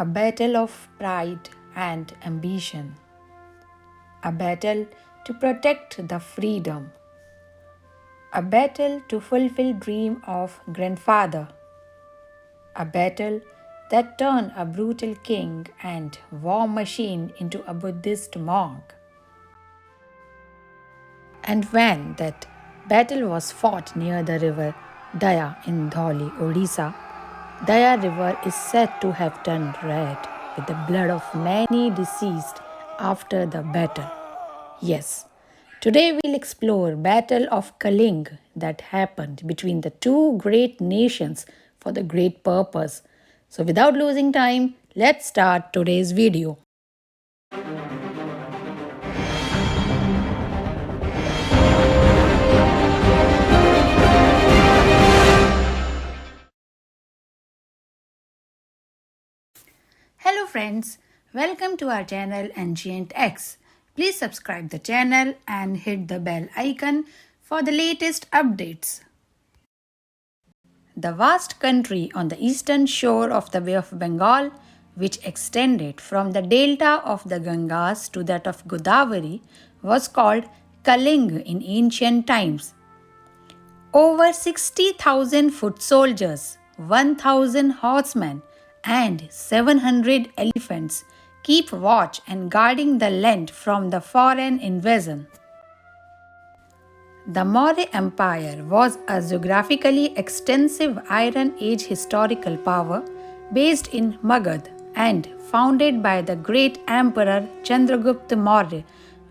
A battle of pride and ambition. A battle to protect the freedom. A battle to fulfill dream of grandfather. A battle that turned a brutal king and war machine into a Buddhist monk. And when that battle was fought near the river Daya in Dholi, Odisha, Daya river is said to have turned red with the blood of many deceased after the battle. Yes, today we'll explore Battle of Kalinga that happened between the two great nations for the great purpose. So without losing time, let's start today's video. Hello friends, welcome to our channel Ancient X. Please subscribe the channel and hit the bell icon for the latest updates. The vast country on the eastern shore of the Bay of Bengal, which extended from the delta of the Gangas to that of Godavari, was called Kalinga in ancient times. Over 60,000 foot soldiers, 1,000 horsemen, and 700 elephants keep watch and guarding the land from the foreign invasion. The Maurya Empire was a geographically extensive Iron Age historical power based in Magad and founded by the great emperor Chandragupta Maurya,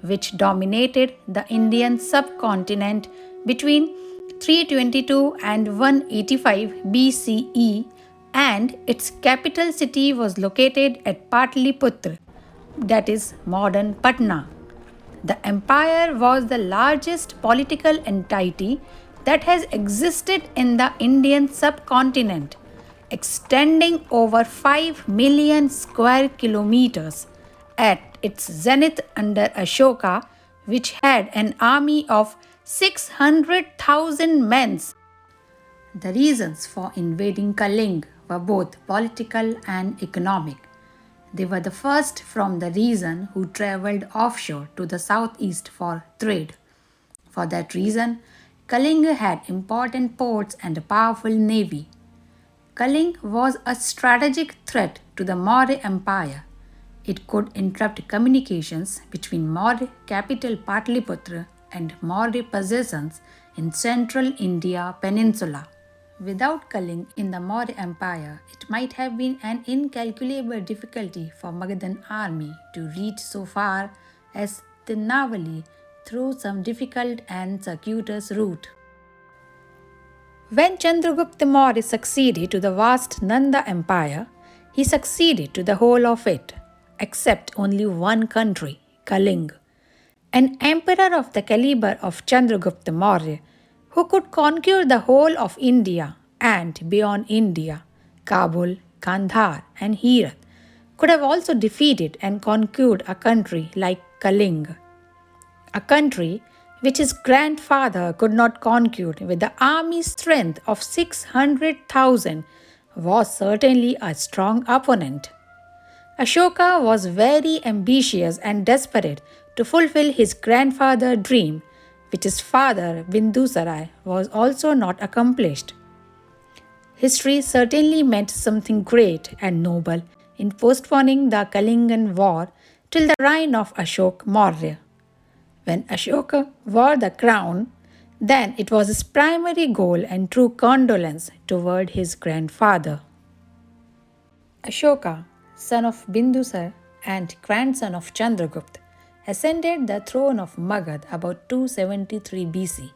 which dominated the Indian subcontinent between 322 and 185 BCE, and its capital city was located at Patliputra, that is modern Patna. The empire was the largest political entity that has existed in the Indian subcontinent, extending over 5 million square kilometers at its zenith under Ashoka, which had an army of 600,000 men. The reasons for invading Kalinga were both political and economic. They were the first from the region who travelled offshore to the southeast for trade. For that reason, Kalinga had important ports and a powerful navy. Kalinga was a strategic threat to the Maurya Empire. It could interrupt communications between Maurya capital Patliputra and Maurya possessions in central India peninsula. Without Kalinga in the Maurya Empire, it might have been an incalculable difficulty for Magadhan army to reach so far as Tinavali through some difficult and circuitous route. When Chandragupta Maurya succeeded to the vast Nanda Empire, he succeeded to the whole of it, except only one country, Kalinga. An emperor of the caliber of Chandragupta Maurya, who could conquer the whole of India and beyond India, Kabul, Kandahar, and Herat, could have also defeated and conquered a country like Kalinga. A country which his grandfather could not conquer with the army strength of 600,000 was certainly a strong opponent. Ashoka was very ambitious and desperate to fulfill his grandfather's dream, which his father Bindusara was also not accomplished. History certainly meant something great and noble in postponing the Kalingan war till the reign of Ashoka Maurya. When Ashoka wore the crown, then it was his primary goal and true condolence toward his grandfather. Ashoka, son of Bindusar and grandson of Chandragupta, ascended the throne of Magad about 273 BC,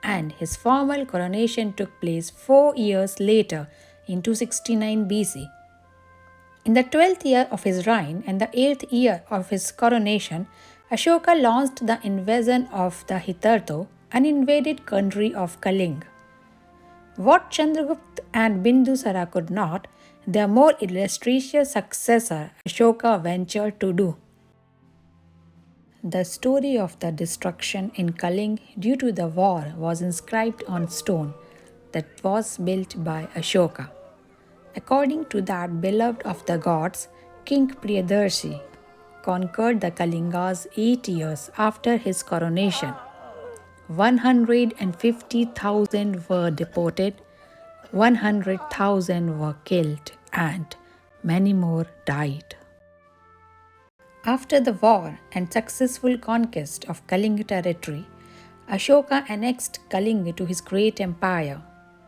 and his formal coronation took place 4 years later in 269 BC. In the 12th year of his reign and the 8th year of his coronation, Ashoka launched the invasion of the hitherto uninvaded country of Kalinga. What Chandragupta and Bindusara could not, their more illustrious successor Ashoka ventured to do. The story of the destruction in Kalinga due to the war was inscribed on stone that was built by Ashoka. According to that beloved of the gods, King Priyadarshi conquered the Kalingas 8 years after his coronation. 150,000 were deported, 100,000 were killed, and many more died. After the war and successful conquest of Kalinga territory, Ashoka annexed Kalinga to his great empire.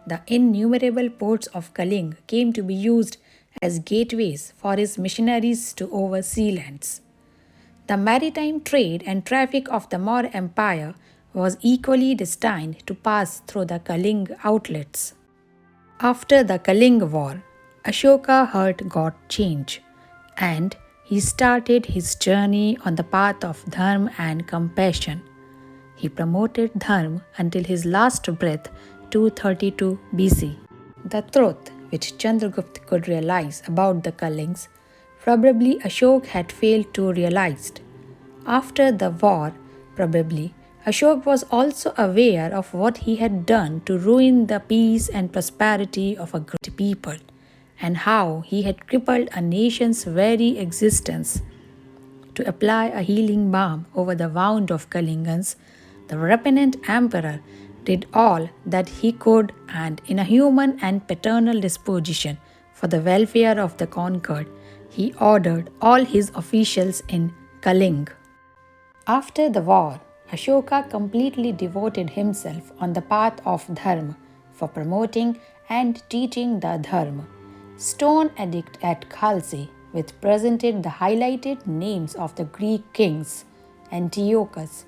The innumerable ports of Kalinga came to be used as gateways for his missionaries to oversea lands. The maritime trade and traffic of the Maurya Empire was equally destined to pass through the Kalinga outlets. After the Kalinga War, Ashoka heart got change, and he started his journey on the path of dharma and compassion. He promoted dharma until his last breath, 232 BC. The truth which Chandragupta could realize about the Kalingas, probably Ashoka had failed to realize. After the war, probably Ashoka was also aware of what he had done to ruin the peace and prosperity of a great people, and how he had crippled a nation's very existence. To apply a healing balm over the wound of Kalingans, the repentant emperor did all that he could, and in a human and paternal disposition for the welfare of the conquered, he ordered all his officials in Kalinga. After the war, Ashoka completely devoted himself on the path of dharma for promoting and teaching the dharma. Stone edict at Khalsi, which presented the highlighted names of the Greek kings Antiochus,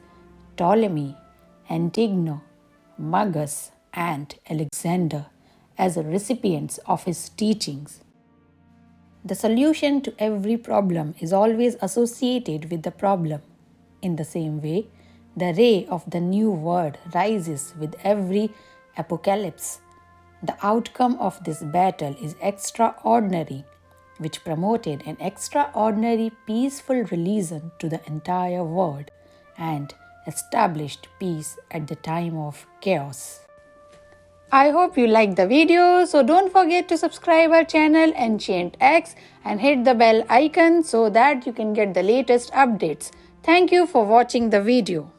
Ptolemy, Antigone, Magus, and Alexander as recipients of his teachings. The solution to every problem is always associated with the problem. In the same way, the ray of the new word rises with every apocalypse. The outcome of this battle is extraordinary, which promoted an extraordinary peaceful religion to the entire world and established peace at the time of chaos. I hope you liked the video, so don't forget to subscribe our channel Ancient X and hit the bell icon so that you can get the latest updates. Thank you for watching the video.